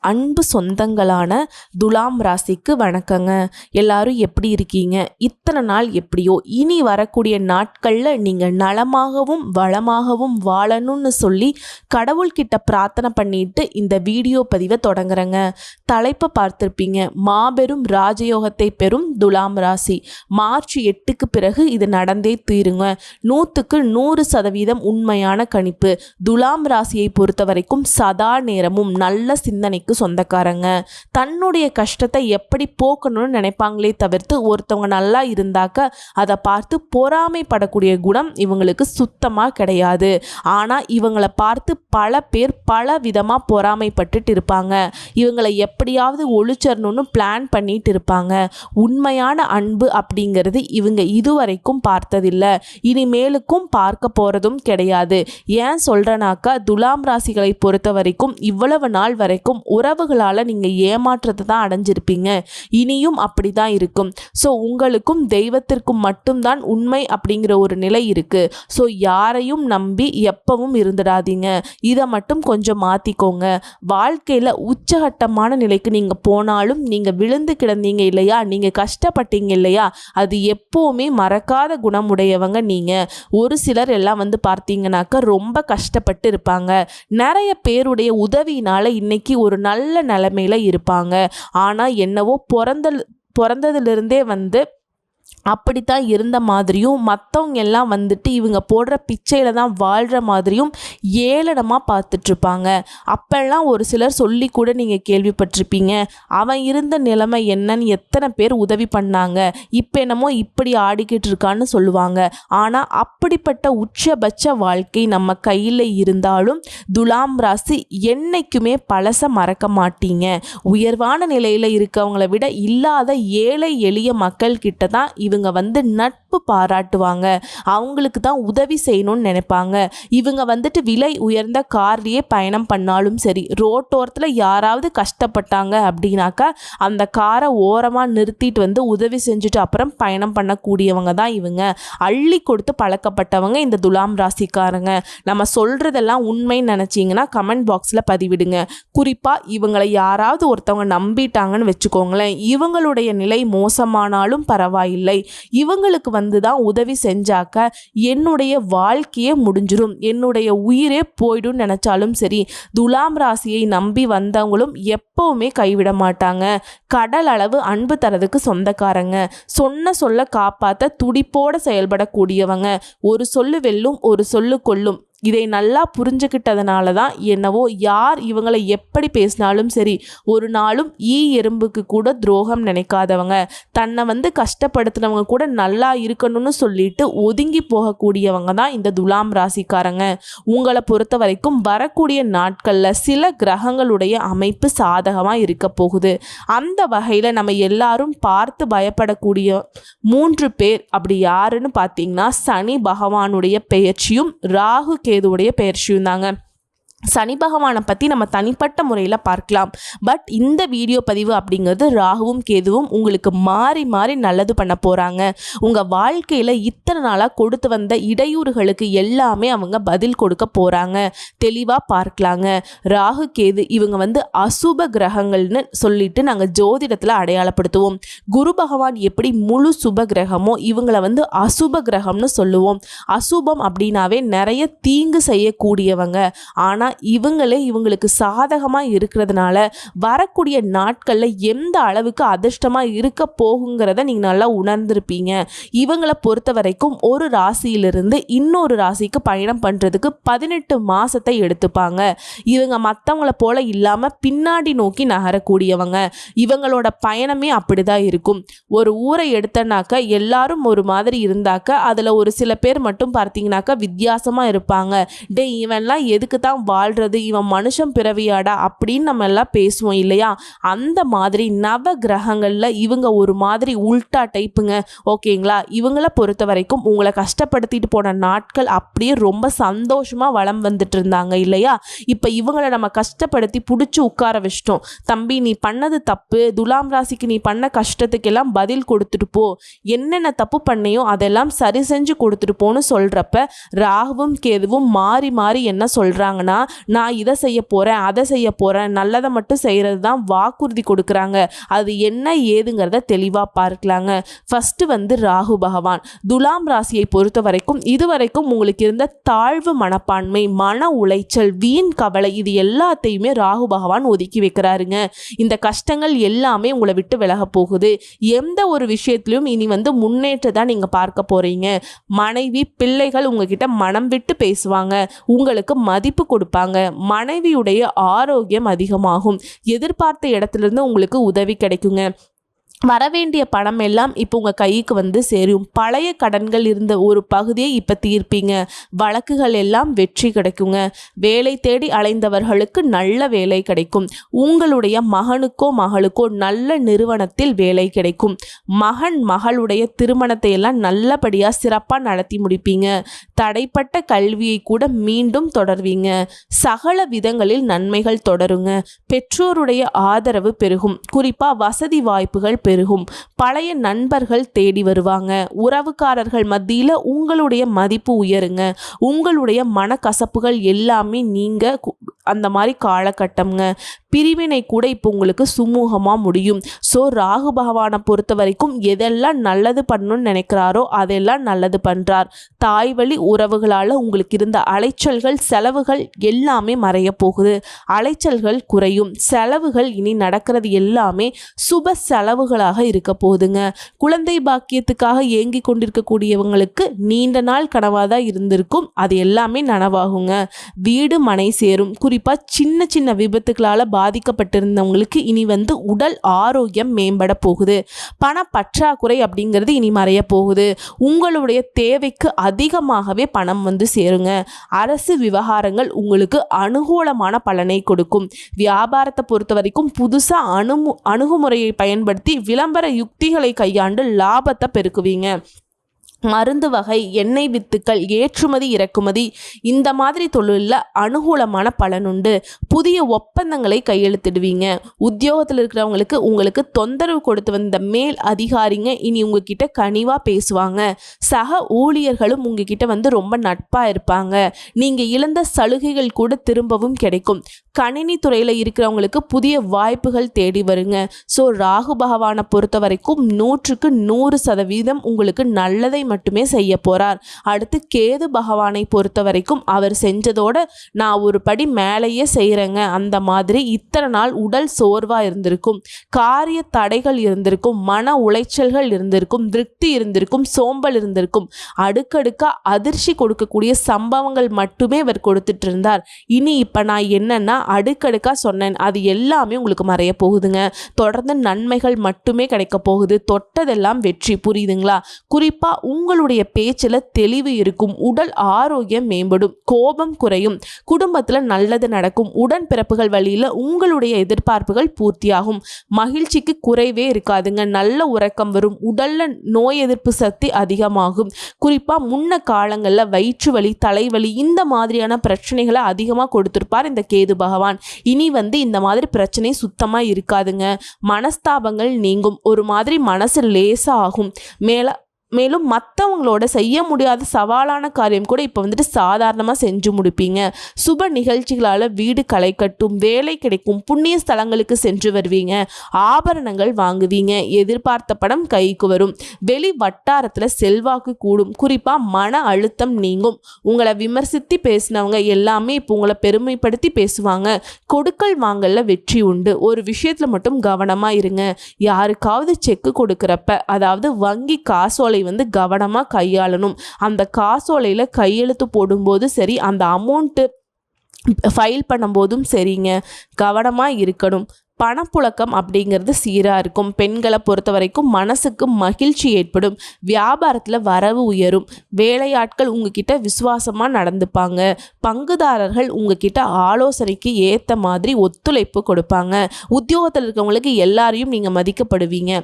அன்பு சொந்தங்களான துலாம் ராசிக்கு வணக்கங்க. எல்லாரும் எப்படி இருக்கீங்க? இத்தனை நாள் எப்படியோ இனி வரக்கூடிய நாட்களில் நீங்கள் நலமாகவும் வளமாகவும் வாழணும்னு சொல்லி கடவுள்கிட்ட பிரார்த்தனை பண்ணிட்டு இந்த வீடியோ பதிவை தொடங்குறேங்க. தலைப்பை பார்த்துருப்பீங்க, மாபெரும் ராஜயோகத்தை பெறும் துலாம் ராசி. மார்ச் 8க்கு பிறகு இது நடந்தே தீருங்க. 100% உண்மையான கணிப்பு. துலாம் ராசியை பொறுத்த வரைக்கும் சதா நேரமும் நல்ல சிந்தனைக்கு சொந்தக்காரங்க. தன்னுடைய கஷ்டத்தை எப்படி போக்கணும்னு நினைப்பாங்களே தவிர்த்து ஒருத்தவங்க நல்லா இருந்தாக்க அதை பார்த்து பொறாமைப்படக்கூடிய குணம் இவங்களுக்கு சுத்தமாக கிடையாது. ஆனால் இவங்களை பார்த்து பல பேர் பல விதமாக பொறாமைப்பட்டுட்டு இருப்பாங்க. இவங்களை எப்படியாவது ஒழிச்சிடணும்னு பிளான் பண்ணிட்டு இருப்பாங்க. உண்மையான அன்பு அப்படிங்கிறது இவங்க இதுவரைக்கும் பார்த்ததில்லை, இனிமேலுக்கும் பார்க்க போகிறதும் கிடையாது. ஏன் சொல்கிறேனாக்கா, துலாம் ராசிகளை பொறுத்த வரைக்கும் இவ்வளவு நாள் வரைக்கும் உறவுகளால் நீங்கள் ஏமாற்றத்தை தான் அடைஞ்சிருப்பீங்க. இனியும் அப்படி தான் இருக்கும். ஸோ உங்களுக்கும் தெய்வத்திற்கும் மட்டும்தான் உண்மை அப்படிங்கிற ஒரு நிலை இருக்குது. ஸோ யாரையும் நம்பி எப்பவும் இருந்துடாதீங்க. இதை மட்டும் கொஞ்சம் மாற்றிக்கோங்க. வாழ்க்கையில் உச்சகட்டமான நிலைக்கு நீங்கள் போனாலும் நீங்கள் விழுந்து கிடந்தீங்க இல்லையா, நீங்கள் கஷ்டப்பட்டீங்க இல்லையா, அது எப்போவுமே மறக்காத குணமுடையவங்க நீங்கள். ஒரு சிலர் எல்லாம் பார்த்தீங்கன்னாக்கா ரொம்ப கஷ்டப்பட்டு இருப்பாங்க. நிறைய பேருடைய உதவியினால் இன்னைக்கு ஒரு நல்ல நிலைமையில இருப்பாங்க. ஆனால் என்னவோ பிறந்ததிலிருந்தே அப்படித்தான் இருந்த மாதிரியும், மற்றவங்க எல்லாம் இவங்க போடுற பிச்சையில் தான் வாழ்கிற மாதிரியும் ஏளனமாக பார்த்துட்ருப்பாங்க. அப்பெல்லாம் ஒரு சிலர் சொல்லி கூட நீங்கள் கேள்விப்பட்டிருப்பீங்க, அவன் இருந்த நிலைமை என்னன்னு எத்தனை பேர் உதவி பண்ணாங்க, இப்போ என்னமோ இப்படி ஆடிக்கிட்டு இருக்கான்னு சொல்லுவாங்க. ஆனால் அப்படிப்பட்ட உச்சபட்ச வாழ்க்கை நம்ம கையில் இருந்தாலும் துலாம் ராசி என்னைக்குமே பழச மறக்க மாட்டீங்க. உயர்வான நிலையில் இருக்கவங்களை விட இல்லாத ஏழை எளிய மக்கள் கிட்ட தான் இவங்க நட்பு பாராட்டுவாங்க. அவங்களுக்கு தான் உதவி செய்யணும்னு நினைப்பாங்க. இவங்க விலை உயர்ந்த கார்லயே பயணம் பண்ணாலும் சரி, ரோட்டோரத்தில் யாராவது கஷ்டப்பட்டாங்க அப்படின்னாக்கா அந்த காரை ஓரமாக நிறுத்திட்டு உதவி செஞ்சுட்டு அப்புறம் பயணம் பண்ணக்கூடியவங்க தான் இவங்க. அள்ளி கொடுத்து பழக்கப்பட்டவங்க இந்த துலாம் ராசிக்காரங்க. நம்ம சொல்றதெல்லாம் உண்மைன்னு நினைச்சிங்கன்னா கமெண்ட் பாக்ஸில் பதிவிடுங்க. குறிப்பாக இவங்களை யாராவது ஒருத்தவங்க நம்பிட்டாங்கன்னு வச்சுக்கோங்களேன், இவங்களுடைய நிலை மோசமானாலும் பரவாயில்லை, இவங்களுக்கு தான் உதவி செஞ்சாக்க என்னுடைய வாழ்க்கையே முடிஞ்சிடும், என்னுடைய உயிரே போய்டும் நினைச்சாலும் சரி, துலாம் ராசியை நம்பி வந்தவங்களும் எப்பவுமே கைவிட மாட்டாங்க. கடல் அளவு அன்பு தரதுக்கு சொந்தக்காரங்க. சொன்ன சொல்ல காப்பாற்ற துடிப்போட செயல்படக்கூடியவங்க. ஒரு சொல்லு வெல்லும், ஒரு சொல்லு கொல்லும். இதை நல்லா புரிஞ்சுக்கிட்டதுனால தான் என்னவோ யார் இவங்களை எப்படி பேசினாலும் சரி, ஒரு நாளும் எறும்புக்கு கூட துரோகம் நினைக்காதவங்க. தன்னை கஷ்டப்படுத்தினவங்க கூட நல்லா இருக்கணும்னு சொல்லிட்டு ஒதுங்கி போகக்கூடியவங்க தான் இந்த துலாம் ராசிக்காரங்க. உங்களை பொறுத்த வரைக்கும் வரக்கூடிய நாட்களில் சில கிரகங்களுடைய அமைப்பு சாதகமாக இருக்க போகுது. அந்த வகையில் நம்ம எல்லாரும் பார்த்து பயப்படக்கூடிய 3 பேர் அப்படி யாருன்னு பார்த்தீங்கன்னா, சனி பகவானுடைய பெயர்ச்சியும் ராகு கேதுவுடைய பெயர்ச்சியும் தாங்க. சனி பகவானை பற்றி நம்ம தனிப்பட்ட முறையில் பார்க்கலாம். பட் இந்த வீடியோ பதிவு அப்படிங்கிறது ராகுவும் கேதுவும் உங்களுக்கு மாறி மாறி நல்லது பண்ண போகிறாங்க. உங்கள் வாழ்க்கையில் இத்தனை நாளாக கொடுத்து வந்த இடையூறுகளுக்கு எல்லாமே அவங்க பதில் கொடுக்க போகிறாங்க. தெளிவாக பார்க்கலாங்க. ராகு கேது இவங்க அசுப கிரகங்கள்னு சொல்லிட்டு நாங்கள் ஜோதிடத்தில் அடையாளப்படுத்துவோம். குரு பகவான் எப்படி முழு சுப கிரகமோ இவங்களை அசுப கிரகம்னு சொல்லுவோம். அசுபம் அப்படின்னாவே நிறைய தீங்கு செய்யக்கூடியவங்க. ஆனால் இவங்களுக்கு சாதகமாக இருக்கிறதுனால வரக்கூடிய நாட்களில் எந்த அளவுக்கு அதிர்ஷ்டமாக இருக்க போகுங்கிறத நீங்கள் நல்லா உணர்ந்திருப்பீங்க. இவங்களை பொறுத்த வரைக்கும் ஒரு ராசியிலிருந்து இன்னொரு ராசிக்கு பயணம் பண்ணுறதுக்கு 18 மாதத்தை எடுத்துப்பாங்க. இவங்க மற்றவங்கள போல இல்லாமல் பின்னாடி நோக்கி நகரக்கூடியவங்க. இவங்களோட பயணமே அப்படி தான் இருக்கும். ஒரு ஊரை எடுத்தனாக்க எல்லாரும் ஒரு மாதிரி இருந்தாக்க அதில் ஒரு சில பேர் மட்டும் பார்த்தீங்கன்னாக்கா வித்தியாசமாக இருப்பாங்க. இவன்லாம் எதுக்கு தான் வாழ்றது, இவன் மனுஷன் பிறவியாடா அப்படின்னு நம்ம எல்லாம் பேசுவோம் இல்லையா. அந்த மாதிரி நவ கிரகங்கள்ல இவங்க ஒரு மாதிரி உல்டா டைப்புங்க. ஓகேங்களா. இவங்களை பொறுத்த வரைக்கும் உங்களை கஷ்டப்படுத்திட்டு போன நாட்கள் அப்படியே ரொம்ப சந்தோஷமா வளம் வந்துட்டு இருந்தாங்க இல்லையா. இப்ப இவங்களை நம்ம கஷ்டப்படுத்தி பிடிச்சி உட்கார வச்சிட்டோம். தம்பி நீ பண்ணது தப்பு, துலாம் ராசிக்கு நீ பண்ண கஷ்டத்துக்கெல்லாம் பதில் கொடுத்துட்டு போ, என்னென்ன தப்பு பண்ணையோ அதெல்லாம் சரி செஞ்சு கொடுத்துட்டு போன்னு சொல்றப்ப ராகுவும் கேதுவும் மாறி மாறி என்ன சொல்றாங்கன்னா, நான் இதை செய்ய போகிறேன், அதை செய்ய போகிறேன், நல்லதை மட்டும் செய்கிறது தான் வாக்குறுதி கொடுக்குறாங்க. அது என்ன ஏதுங்கிறத தெளிவாக பார்க்கலாங்க. ஃபஸ்ட்டு வந்து ராகு பகவான் துலாம் ராசியை பொறுத்த வரைக்கும் இதுவரைக்கும் உங்களுக்கு இருந்த தாழ்வு மனப்பான்மை, மன உளைச்சல், வீண் கவலை, இது எல்லாத்தையுமே ராகு பகவான் ஒதுக்கி வைக்கிறாருங்க. இந்த கஷ்டங்கள் எல்லாமே உங்களை விட்டு விலக போகுது. எந்த ஒரு விஷயத்திலும் இனி வந்து முன்னேற்றத்தை நீங்கள் பார்க்க போறீங்க. மனைவி பிள்ளைகள் உங்ககிட்ட மனம் விட்டு பேசுவாங்க, உங்களுக்கு மதிப்பு கொடுப்பாங்க, மனைவியுடைய ஆரோக்கியம் அதிகமாகும், எதிர்பார்த்த இடத்துலேருந்து உங்களுக்கு உதவி கிடைக்குங்க. வரவேண்டிய பணம் எல்லாம் இப்போ உங்கள் கைக்கு வந்து சேரும். பழைய கடன்கள் இருந்த ஒரு பகுதியை இப்போ தீர்ப்பீங்க. வழக்குகள் எல்லாம் வெற்றி கிடைக்குங்க. வேலை தேடி அலைந்தவர்களுக்கு நல்ல வேலை கிடைக்கும். உங்களுடைய மகனுக்கோ மகளுக்கோ நல்ல நிறுவனத்தில் வேலை கிடைக்கும். மகளுடைய திருமணத்தை எல்லாம் நல்லபடியாக சிறப்பாக நடத்தி முடிப்பீங்க. தடைப்பட்ட கல்வியை கூட மீண்டும் தொடர்வீங்க. சகல விதங்களில் நன்மைகள் தொடருங்க. பெற்றோருடைய ஆதரவு பெருகும். குறிப்பாக வசதி வாய்ப்புகள் பெருகும். பழைய நண்பர்கள் தேடி வருவாங்க. உறவுக்காரர்கள் மத்தியில் உங்களுடைய மதிப்பு உயருங்க. உங்களுடைய மனக்கசப்புகள் எல்லாமே நீங்க அந்த மாதிரி காலகட்டம்ங்க. பிரிவினை கூட இப்போ உங்களுக்கு சுமூகமாக முடியும். ஸோ ராகு பகவானை பொறுத்த வரைக்கும் எதெல்லாம் நல்லது பண்ணணும்னு நினைக்கிறாரோ அதெல்லாம் நல்லது பண்ணுறார். தாய் வழி உறவுகளால் உங்களுக்கு இருந்த அலைச்சல்கள், செலவுகள் எல்லாமே மறைய போகுது. அலைச்சல்கள் குறையும். செலவுகள் இனி நடக்கிறது எல்லாமே சுப செலவுகளாக இருக்க போகுதுங்க. குழந்தை பாக்கியத்துக்காக ஏங்கி கொண்டிருக்கக்கூடியவங்களுக்கு நீண்ட நாள் கனவாக தான் இருந்திருக்கும். அது எல்லாமே நனவாகுங்க. வீடு மனை சேரும். குறிப்பாக சின்ன சின்ன விபத்துகளால் பாதிக்கப்பட்டிருந்தவங்களுக்கு இனி வந்து உடல் ஆரோக்கியம் மேம்பட போகுது. பண பற்றாக்குறை அப்படிங்கிறது இனி மறைய போகுது. உங்களுடைய தேவைக்கு அதிகமாகவே பணம் வந்து சேருங்க. அரசு விவகாரங்கள் உங்களுக்கு அனுகூலமான பலனை கொடுக்கும். வியாபாரத்தை பொறுத்த வரைக்கும் புதுசாக அணுகுமுறையை பயன்படுத்தி விளம்பர யுக்திகளை கையாண்டு லாபத்தை பெருக்குவீங்க. மருந்து வகை, எண்ணெய் வித்துக்கள், ஏற்றுமதி இறக்குமதி இந்த மாதிரி தொழிலில் அனுகூலமான பலனுண்டு. புதிய ஒப்பந்தங்களை கையெழுத்திடுவீங்க. உத்தியோகத்தில் இருக்கிறவங்களுக்கு உங்களுக்கு தொந்தரவு கொடுத்து வந்த மேல் அதிகாரிங்க இனி உங்ககிட்ட கனிவாக பேசுவாங்க. சக ஊழியர்களும் உங்ககிட்ட வந்து ரொம்ப நட்பாக இருப்பாங்க. நீங்கள் இழந்த சலுகைகள் கூட திரும்பவும் கிடைக்கும். கணினி துறையில் இருக்கிறவங்களுக்கு புதிய வாய்ப்புகள் தேடி வருங்க. ஸோ ராகு பகவானை பொறுத்த வரைக்கும் 100% உங்களுக்கு நல்லதை மட்டுமே செய்ய போறார். அடுத்து கேது பகவானை பொறுத்த வரைக்கும் அவர் செஞ்சதோட நான் ஒரு படி மேலேயே செய்கிறேங்க. அந்த மாதிரி இத்தனை நாள் உடல் சோர்வாக இருந்திருக்கும், காரிய தடைகள் இருந்திருக்கும், மன உளைச்சல்கள் இருந்திருக்கும், திருப்தி இருந்திருக்கும், சோம்பல் இருந்திருக்கும். அடுக்கடுக்காக அதிர்ச்சி கொடுக்கக்கூடிய சம்பவங்கள் மட்டுமே அவர் கொடுத்துட்டு இருந்தார். இனி இப்போ நான் என்னன்னா அடுக்கடுக்காக சொன்னேன், அது எல்லாமே உங்களுக்கு மறைய போகுதுங்க. தொடர்ந்து நன்மைகள் மட்டுமே கிடைக்க போகுது. தொட்டதெல்லாம் வெற்றி. புரியுதுங்களா? குறிப்பாக உங்களுடைய பேச்சில் தெளிவு இருக்கும். உடல் ஆரோக்கியம் மேம்படும். கோபம் குறையும். குடும்பத்தில் நல்லது நடக்கும். உடன்பிறப்புகள் வழியில் உங்களுடைய எதிர்பார்ப்புகள் பூர்த்தியாகும். மகிழ்ச்சிக்கு குறைவே இருக்காதுங்க. நல்ல உறக்கம் வரும். உடல்ல நோய் எதிர்ப்பு சக்தி அதிகமாகும். குறிப்பாக முன்ன காலங்களில் வயிற்று வலி, தலைவலி இந்த மாதிரியான பிரச்சனைகளை அதிகமாக கொடுத்துருப்பார் இந்த கேது பகவான். இனி வந்து இந்த மாதிரி பிரச்சனை சுத்தமாக இருக்காதுங்க. மனஸ்தாபங்கள் நீங்கும். ஒரு மாதிரி மனசு லேசாக ஆகும். மேலும் மற்றவங்களோட செய்ய முடியாத சவாலான காரியம் கூட இப்போ வந்துட்டு சாதாரணமாக செஞ்சு முடிப்பீங்க. சுப நிகழ்ச்சிகளால் வீடு களை கட்டும். வேலை கிடைக்கும். புண்ணிய ஸ்தலங்களுக்கு சென்று வருவீங்க. ஆபரணங்கள் வாங்குவீங்க. எதிர்பார்த்த பணம் கைக்கு வரும். வெளி வட்டாரத்தில் செல்வாக்கு கூடும். குறிப்பாக மன அழுத்தம் நீங்கும். உங்களை விமர்சித்து பேசினவங்க எல்லாமே இப்போ உங்களை பெருமைப்படுத்தி பேசுவாங்க. கொடுக்கல் வாங்கல வெற்றி உண்டு. ஒரு விஷயத்தில் மட்டும் கவனமாக இருங்க. யாருக்காவது செக்கு கொடுக்குறப்ப, அதாவது வங்கி காசோலை வந்து கவனமாக கையாளணும். அந்த காசோலையில் கையெழுத்து போடும்போது சரி, அந்த அமௌண்ட்டு ஃபைல் பண்ணும்போதும் சரிங்க, கவனமாக இருக்கணும். பணப்புழக்கம் அப்படிங்கிறது சீராக இருக்கும். பெண்களை பொறுத்த வரைக்கும் மனசுக்கு மகிழ்ச்சி ஏற்படும். வியாபாரத்தில் வரவு உயரும். வேலையாட்கள் உங்ககிட்ட விசுவாசமாக நடந்துப்பாங்க. பங்குதாரர்கள் உங்ககிட்ட ஆலோசனைக்கு ஏற்ற மாதிரி ஒத்துழைப்பு கொடுப்பாங்க. உத்தியோகத்தில் இருக்கவங்களுக்கு எல்லாரையும் நீங்கள் மதிக்கப்படுவீங்க.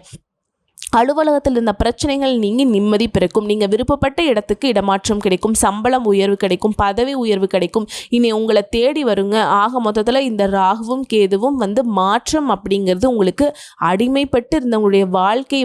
அலுவலகத்தில் இருந்த பிரச்சனைகள் நீங்கி நிம்மதி பிறக்கும். நீங்கள் விருப்பப்பட்ட இடத்துக்கு இடமாற்றம் கிடைக்கும், சம்பளம் உயர்வு கிடைக்கும், பதவி உயர்வு கிடைக்கும். இனி உங்களை தேடி வருங்க. ஆக மொத்தத்தில் இந்த ராகுவும் கேதுவும் மாற்றம் அப்படிங்கிறது உங்களுக்கு அடிமைப்பட்டு இருந்தவங்களுடைய வாழ்க்கையை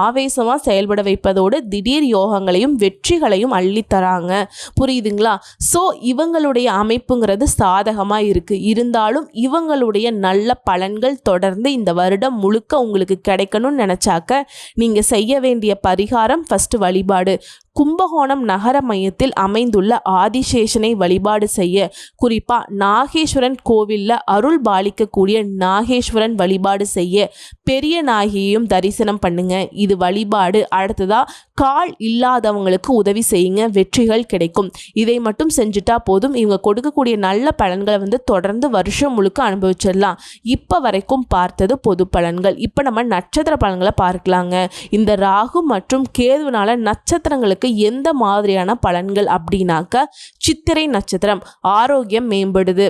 ஆவேசமாக செயல்பட வைப்பதோடு திடீர் யோகங்களையும் வெற்றிகளையும் அள்ளித்தராங்க. புரியுதுங்களா? ஸோ இவங்களுடைய அமைப்புங்கிறது சாதகமாக இருக்குது. இருந்தாலும் இவங்களுடைய நல்ல பலன்கள் தொடர்ந்து இந்த வருடம் முழுக்க உங்களுக்கு கிடைக்கணும்னு நினச்சாக்க நீங்க செய்ய வேண்டிய பரிகாரம் ஃபர்ஸ்ட் வழிபாடு. கும்பகோணம் நகர மையத்தில் அமைந்துள்ள ஆதிசேஷனை வழிபாடு செய்ய, குறிப்பா நாகேஸ்வரன் கோவில்ல அருள் பாலிக்கக்கூடிய நாகேஸ்வரன் வழிபாடு செய்ய, பெரிய நாயகியையும் தரிசனம் பண்ணுங்க. இது வழிபாடு. அடுத்ததா கால் இல்லாதவங்களுக்கு உதவி செய்யுங்க, வெற்றிகள் கிடைக்கும். இதை மட்டும் செஞ்சுட்டா போதும். இவங்க கொடுக்கக்கூடிய நல்ல பலன்களை தொடர்ந்து வருஷம் முழுக்க அனுபவிச்சிடலாம். இப்போ வரைக்கும் பார்த்தது பொது பலன்கள். இப்போ நம்ம நட்சத்திர பலன்களை பார்க்கலாங்க. இந்த ராகு மற்றும் கேதுவினால நட்சத்திரங்களுக்கு எந்த மாதிரியான பலன்கள் அப்படின்னாக்க, சித்திரை நட்சத்திரம் ஆரோக்கியம் மேம்படுது.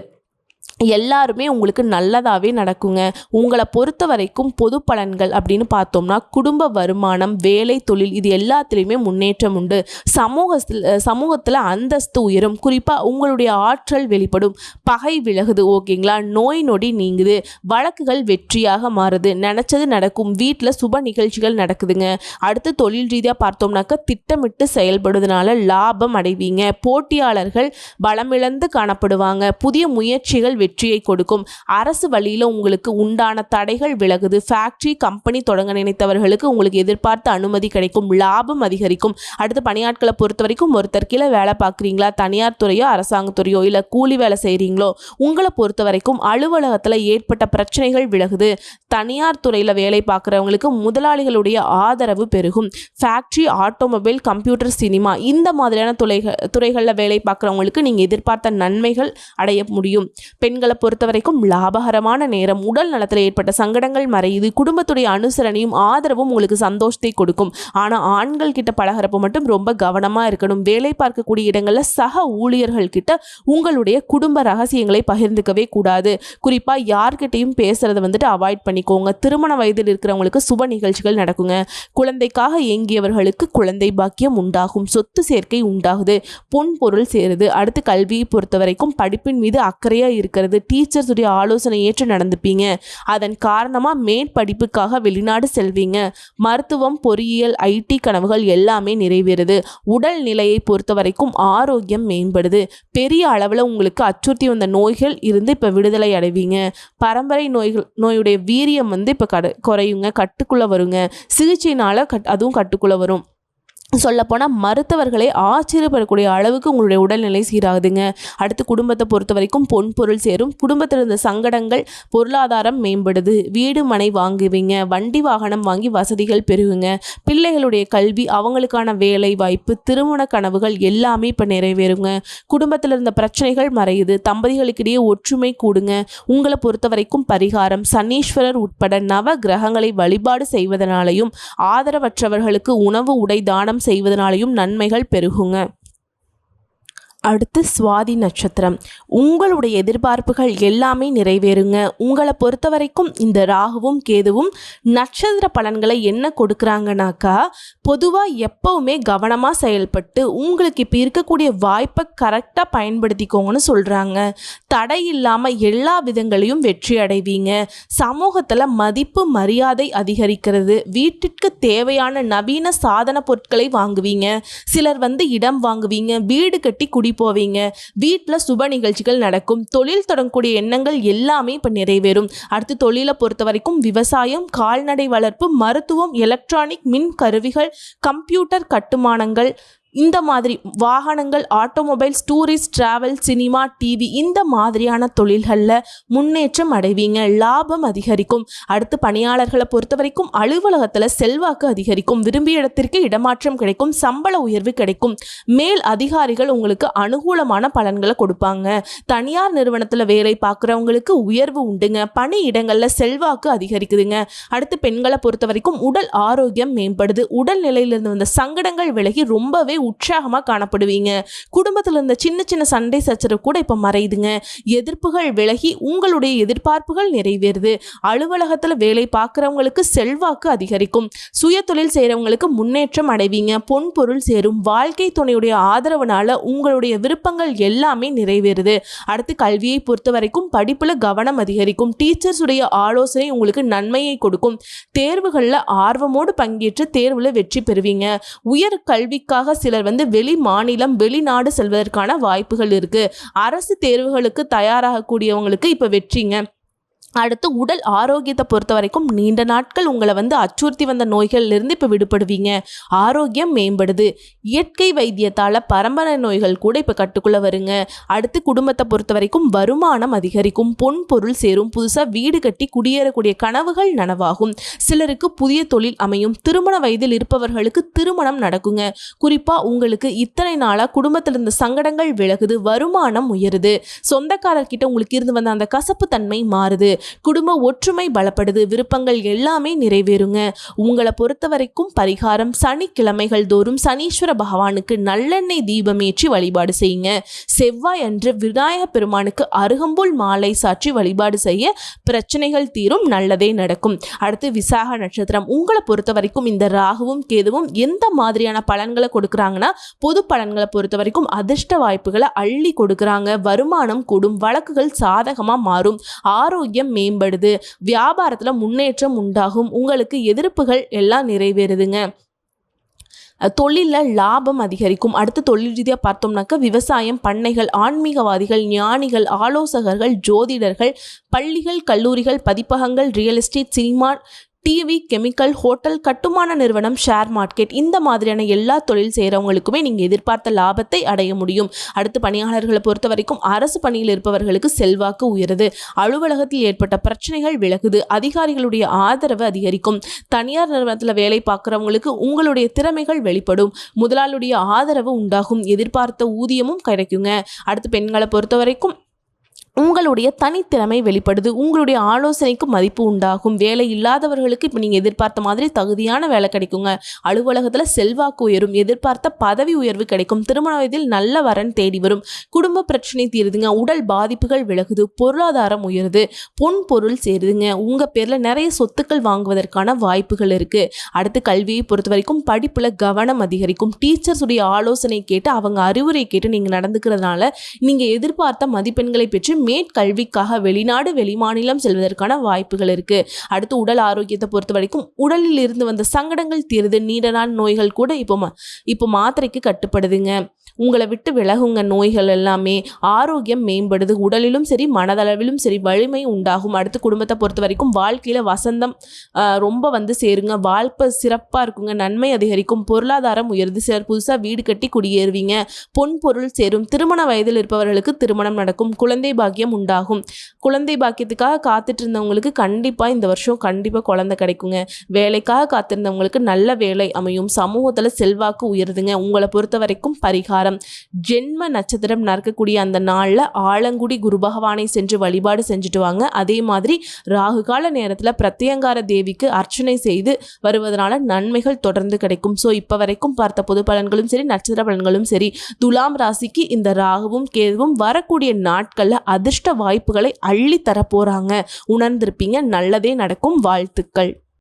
எல்லாருமே உங்களுக்கு நல்லதாகவே நடக்குங்க. உங்களை பொறுத்த வரைக்கும் பொது பலன்கள் அப்படின்னு பார்த்தோம்னா குடும்ப வருமானம், வேலை, தொழில் இது எல்லாத்துலேயுமே முன்னேற்றம் உண்டு. சமூகத்தில் அந்தஸ்து உயரும். குறிப்பாக உங்களுடைய ஆற்றல் வெளிப்படும். பகை விலகுது. ஓகேங்களா? நோய் நொடி நீங்குது. வழக்குகள் வெற்றியாக மாறுது. நினச்சது நடக்கும். வீட்டில் சுப நிகழ்ச்சிகள் நடக்குதுங்க. அடுத்து தொழில் ரீதியாக பார்த்தோம்னாக்க திட்டமிட்டு செயல்படுவதனால லாபம் அடைவீங்க. போட்டியாளர்கள் பலமிழந்து காணப்படுவாங்க. புதிய முயற்சிகள் வெற்றியை கொடுக்கும். அரசு வழியில் உங்களுக்கு உண்டான தடைகள் விலகுது. ஃபேக்டரி, கம்பெனி தொடங்க நினைத்தவர்களுக்கு உங்களுக்கு எதிர்பார்த்த அனுமதி கிடைக்கும். லாபம் அதிகரிக்கும். அடுத்து பணியாட்களை பொறுத்த வரைக்கும் ஒருத்தர் கீழே வேலை பார்க்குறீங்களா, தனியார் துறையோ அரசாங்கத்துறையோ இல்லை கூலி வேலை செய்கிறீங்களோ, உங்களை பொறுத்த வரைக்கும் அலுவலகத்தில் ஏற்பட்ட பிரச்சனைகள் விலகுது. தனியார் துறையில் வேலை பார்க்குறவங்களுக்கு முதலாளிகளுடைய ஆதரவு பெருகும். ஃபேக்டரி, ஆட்டோமொபைல், கம்ப்யூட்டர், சினிமா இந்த மாதிரியான துறைகளில் வேலை பார்க்குறவங்களுக்கு நீங்கள் எதிர்பார்த்த நன்மைகள் அடைய முடியும். பெண்களை பொறுத்த வரைக்கும் லாபகரமான நேரம். உடல் நலத்தில் ஏற்பட்ட சங்கடங்கள் மறையுது. குடும்பத்துடைய அனுசரணையும் ஆதரவும் உங்களுக்கு சந்தோஷத்தை கொடுக்கும். ஆனால் ஆண்கள் கிட்ட பழகிறப்ப மட்டும் ரொம்ப கவனமாக இருக்கணும். வேலை பார்க்கக்கூடிய இடங்களில் சக ஊழியர்கள் கிட்ட உங்களுடைய குடும்ப ரகசியங்களை பகிர்ந்துக்கவே கூடாது. குறிப்பாக யார்கிட்டையும் பேசுறதை அவாய்ட் பண்ணிக்கோங்க. திருமண வயதில் இருக்கிறவங்களுக்கு சுப நிகழ்ச்சிகள் நடக்குங்க. குழந்தைக்காக ஏங்கியவர்களுக்கு குழந்தை பாக்கியம் உண்டாகும். சொத்து சேர்க்கை உண்டாகுது. பொன் பொருள் சேருது. அடுத்து கல்வியை பொறுத்த வரைக்கும் படிப்பின் மீது அக்கறையாக இருக்கிறது. டீச்சர்ஸ் உடைய ஆலோசனை ஏற்று நடந்துப்பீங்க. அதன் காரணமா மேற்படிப்புக்காக வெளிநாடு செல்வீங்க. மருத்துவம், பொறியியல், ஐடி கனவுகள் எல்லாமே நிறைவேறுது. உடல் நிலையை பொறுத்த வரைக்கும் ஆரோக்கியம் மேம்படுது. பெரிய அளவில் உங்களுக்கு அச்சுறுத்தி வந்த நோய்கள் இருந்து இப்போ விடுதலை அடைவீங்க. பரம்பரை நோயுடைய வீரியம் இப்போ குறையுங்க, கட்டுக்குள்ளே வருங்க. சிகிச்சைனால அதுவும் கட்டுக்குள்ளே வரும். சொல்லப்போனால் மருத்துவர்களை ஆச்சரியப்படக்கூடிய அளவுக்கு உங்களுடைய உடல்நிலை சீராகுதுங்க. அடுத்து குடும்பத்தை பொறுத்த வரைக்கும் பொன் பொருள் சேரும். குடும்பத்தில் இருந்த சங்கடங்கள், பொருளாதாரம் மேம்படுது. வீடு மனை வாங்குவீங்க. வண்டி வாகனம் வாங்கி வசதிகள் பெருகுங்க. பிள்ளைகளுடைய கல்வி, அவங்களுக்கான வேலை வாய்ப்பு, திருமண கனவுகள் எல்லாமே இப்போ நிறைவேறுங்க. குடும்பத்தில் இருந்த பிரச்சனைகள் மறையுது. தம்பதிகளுக்கிடையே ஒற்றுமை கூடுங்க. உங்களை பொறுத்த வரைக்கும் பரிகாரம் சனீஸ்வரர் உட்பட நவ கிரகங்களை வழிபாடு செய்வதனாலையும் ஆதரவற்றவர்களுக்கு உணவு, உடை தானம் செய்வதனாலையும் நன்மைகள் பெருகுங்க. அடுத்து சுவாதி நட்சத்திரம். உங்களுடைய எதிர்பார்ப்புகள் எல்லாமே நிறைவேறுங்க. உங்களை பொறுத்த வரைக்கும் இந்த ராகுவும் கேதுவும் நட்சத்திர பலன்களை என்ன கொடுக்குறாங்கனாக்கா, பொதுவாக எப்பவுமே கவனமாக செயல்பட்டு உங்களுக்கு இப்போ இருக்கக்கூடிய வாய்ப்பை கரெக்டாக பயன்படுத்திக்கோங்கன்னு சொல்கிறாங்க. தடை இல்லாமல் எல்லா விதங்களையும் வெற்றி அடைவீங்க. சமூகத்தில் மதிப்பு, மரியாதை அதிகரிக்கிறது. வீட்டிற்கு தேவையான நவீன சாதன பொருட்களை வாங்குவீங்க. சிலர் இடம் வாங்குவீங்க. வீடு கட்டி குடி போவீங்க. வீட்டில் சுப நிகழ்ச்சிகள் நடக்கும். தொழில் தொடங்கக்கூடிய எண்ணங்கள் எல்லாமே இப்போ நிறைவேறும். அடுத்து தொழிலை பொறுத்த வரைக்கும் விவசாயம், கால்நடை வளர்ப்பு, மருத்துவம், எலக்ட்ரானிக், மின் கருவிகள், கம்ப்யூட்டர் கட்டுமானங்கள், இந்த மாதிரி வாகனங்கள், automobiles, tourist, travel, cinema, TV இந்த மாதிரியான தொழில்களில் முன்னேற்றம் அடைவீங்க. லாபம் அதிகரிக்கும். அடுத்து பணியாளர்களை பொறுத்த வரைக்கும் அலுவலகத்தில் செல்வாக்கு அதிகரிக்கும். விரும்பிய இடத்திற்கு இடமாற்றம் கிடைக்கும். சம்பள உயர்வு கிடைக்கும். மேல் அதிகாரிகள் உங்களுக்கு அனுகூலமான பலன்களை கொடுப்பாங்க. தனியார் நிறுவனத்தில் வேலை பார்க்குறவங்களுக்கு உயர்வு உண்டுங்க. பணி இடங்களில் செல்வாக்கு அதிகரிக்குதுங்க. அடுத்து பெண்களை பொறுத்த வரைக்கும் உடல் ஆரோக்கியம் மேம்படுது. உடல் நிலையிலிருந்து வந்த சங்கடங்கள் விலகி ரொம்பவே உற்சாகமாக காணப்படுவீங்க. குடும்பத்தில் இருந்த சின்ன சின்ன சண்டை சச்சரவு கூட இப்போ மறையுதுங்க. எதிர்ப்புகள் விலகி உங்களுடைய எதிர்பார்ப்புகள் நிறைவேறுது. அலுவலகத்தில் வேலை பார்க்குறவங்களுக்கு செல்வாக்கு அதிகரிக்கும். சுய தொழில் செய்கிறவங்களுக்கு முன்னேற்றம் அடைவீங்க. பொன் பொருள் சேரும். வாழ்க்கை துணையுடைய ஆதரவுனால உங்களுடைய விருப்பங்கள் எல்லாமே நிறைவேறுது. அடுத்து கல்வியை பொறுத்த வரைக்கும் படிப்புல கவனம் அதிகரிக்கும். டீச்சர்ஸ் உடைய ஆலோசனை உங்களுக்கு நன்மையை கொடுக்கும். தேர்வுகளில் ஆர்வமோடு பங்கேற்று தேர்வில் வெற்றி பெறுவீங்க. உயர் கல்விக்காக சிலர் வெளி மாநிலம் வெளிநாடு செல்வதற்கான வாய்ப்புகள் இருக்கு. அரசு தேர்வுகளுக்கு தயாராகக்கூடியவங்களுக்கு இப்போ வெற்றிங்க. அடுத்து உடல் ஆரோக்கியத்தை பொறுத்த வரைக்கும் நீண்ட நாட்கள் உங்களை அச்சுறுத்தி வந்த நோய்கள்லேருந்து இப்போ விடுபடுவீங்க. ஆரோக்கியம் மேம்படுது. இயற்கை வைத்தியத்தால் பரம்பரை நோய்கள் கூட இப்போ கட்டுக்குள்ளே வருங்க. அடுத்து குடும்பத்தை பொறுத்த வரைக்கும் வருமானம் அதிகரிக்கும். பொன் பொருள் சேரும். புதுசாக வீடு கட்டி குடியேறக்கூடிய கனவுகள் நனவாகும். சிலருக்கு புதிய தொழில் அமையும். திருமண வயதில் இருப்பவர்களுக்கு திருமணம் நடக்குங்க. குறிப்பாக உங்களுக்கு இத்தனை நாளாக குடும்பத்தில் இருந்த சங்கடங்கள் விலகுது. வருமானம் உயருது. சொந்தக்காரர்கிட்ட உங்களுக்கு இருந்து வந்த அந்த கசப்பு தன்மை மாறுது. குடும்ப ஒற்றுமை பலப்படுது. விருப்பங்கள் எல்லாமே நிறைவேறுங்க. உங்களை பொறுத்த வரைக்கும் பரிகாரம் சனிக்கிழமைகள் தோறும் சனீஸ்வர பகவானுக்கு நல்லெண்ணெய் தீபமேற்றி வழிபாடு செய்யுங்க. செவ்வாய் அன்று விநாயகர் பெருமானுக்கு அருகம்புல் மாலை சாற்றி வழிபாடு செய்ய பிரச்சனைகள் தீரும். நல்லதே நடக்கும். அடுத்து விசாக நட்சத்திரம். உங்களை பொறுத்த வரைக்கும் இந்த ராகுவும் கேதுவும் எந்த மாதிரியான பலன்களை கொடுக்குறாங்கன்னா, பொது பலன்களை பொறுத்த வரைக்கும் அதிர்ஷ்ட வாய்ப்புகளை அள்ளி கொடுக்குறாங்க. வருமானம் கூடும். வழக்குகள் சாதகமாக மாறும். ஆரோக்கியம் மேம்படுது. வியாபாரத்துல முன்னேற்றம் உண்டாகும். உங்களுக்கு எதிர்ப்புகள் எல்லாம் நிறைவேறுதுங்க. தொழிலில் லாபம் அதிகரிக்கும். அடுத்து தொழில் ரீதியாக பார்த்தோம்னாக்க விவசாயம், பண்ணைகள், ஆன்மீகவாதிகள், ஞானிகள், ஆலோசகர்கள், ஜோதிடர்கள், பள்ளிகள், கல்லூரிகள், பதிப்பகங்கள், real estate, cinema, TV, chemical, hotel, கட்டுமான நிறுவனம், ஷேர் மார்க்கெட், இந்த மாதிரியான எல்லா தொழில் செய்கிறவங்களுக்குமே நீங்கள் எதிர்பார்த்த லாபத்தை அடைய முடியும். அடுத்து பணியாளர்களை பொறுத்த வரைக்கும் அரசு பணியில் இருப்பவர்களுக்கு செல்வாக்கு உயருது. அலுவலகத்தில் ஏற்பட்ட பிரச்சனைகள் விலகுது. அதிகாரிகளுடைய ஆதரவு அதிகரிக்கும். தனியார் நிறுவனத்தில் வேலை பார்க்குறவங்களுக்கு உங்களுடைய திறமைகள் வெளிப்படும். முதலாளியுடைய ஆதரவு உண்டாகும். எதிர்பார்த்த ஊதியமும் கிடைக்குங்க. அடுத்து பெண்களை பொறுத்த வரைக்கும் உங்களுடைய தனித்திறமை வெளிப்படுது. உங்களுடைய ஆலோசனைக்கு மதிப்பு உண்டாகும். வேலை இல்லாதவர்களுக்கு இப்போ நீங்கள் எதிர்பார்த்த மாதிரி தகுதியான வேலை கிடைக்குங்க. அலுவலகத்தில் செல்வாக்கு உயரும். எதிர்பார்த்த பதவி உயர்வு கிடைக்கும். திருமண வயதில் நல்ல வரன் தேடி வரும். குடும்ப பிரச்சனை தீருதுங்க. உடல் பாதிப்புகள் விலகுது. பொருளாதாரம் உயருது. பொன் பொருள் சேருதுங்க. உங்கள் பேரில் நிறைய சொத்துக்கள் வாங்குவதற்கான வாய்ப்புகள் இருக்குது. அடுத்து கல்வியை பொறுத்த வரைக்கும் படிப்பில் கவனம் அதிகரிக்கும். டீச்சர்ஸ் உடைய ஆலோசனை கேட்டு அவங்க அறிவுரை கேட்டு நீங்கள் நடந்துக்கிறதுனால நீங்கள் எதிர்பார்த்த மதிப்பெண்களை பெற்று மேற்கல்விக்காக வெளிநாடு வெளிமாநிலம் செல்வதற்கான வாய்ப்புகள் இருக்கு. அடுத்து உடல் ஆரோக்கியத்தை பொறுத்த வரைக்கும் உடலில் இருந்து வந்த சங்கடங்கள் தீருது. நீண்ட நாள் நோய்கள் கூட இப்போ மாத்திரைக்கு கட்டுப்படுதுங்க. உங்களை விட்டு விலகுங்க நோய்கள் எல்லாமே. ஆரோக்கியம் மேம்படுது. உடலிலும் சரி மனதளவிலும் சரி வலிமை உண்டாகும். அடுத்து குடும்பத்தை பொறுத்த வரைக்கும் வாழ்க்கையில் வசந்தம் ரொம்ப சேருங்க. வாழ்க்கை சிறப்பாக இருக்குங்க. நன்மை அதிகரிக்கும். பொருளாதாரம் உயருது. சிலர் புதுசாக வீடு கட்டி குடியேறுவீங்க. பொன் பொருள் சேரும். திருமண வயதில் இருப்பவர்களுக்கு திருமணம் நடக்கும். குழந்தை பாக்கியம் உண்டாகும். குழந்தை பாக்கியத்துக்காக காத்துட்டு இருந்தவங்களுக்கு கண்டிப்பாக இந்த வருஷம் கண்டிப்பாக குழந்தை கிடைக்குங்க. வேலைக்காக காத்திருந்தவங்களுக்கு நல்ல வேலை அமையும். சமூகத்தில் செல்வாக்கு உயருதுங்க. உங்களை பொறுத்த வரைக்கும் பரிகாரம் ஜென்ம நட்சத்திரம் நடக்கக்கூடிய அந்த நாளில் ஆலங்குடி குரு பகவானை சென்று வழிபாடு செஞ்சுட்டு வாங்க. அதே மாதிரி ராகு கால நேரத்தில் பிரத்யங்கார தேவிக்கு அர்ச்சனை செய்து வருவதனால நன்மைகள் தொடர்ந்து கிடைக்கும். ஸோ இப்போ வரைக்கும் பார்த்த பொது பலன்களும் சரி நட்சத்திர பலன்களும் சரி துலாம் ராசிக்கு இந்த ராகுவும் கேதுவும் வரக்கூடிய நாட்களில் அதிர்ஷ்ட வாய்ப்புகளை அள்ளி தர போறாங்க. உணர்ந்திருப்பீங்க. நல்லதே நடக்கும். வாழ்த்துக்கள்.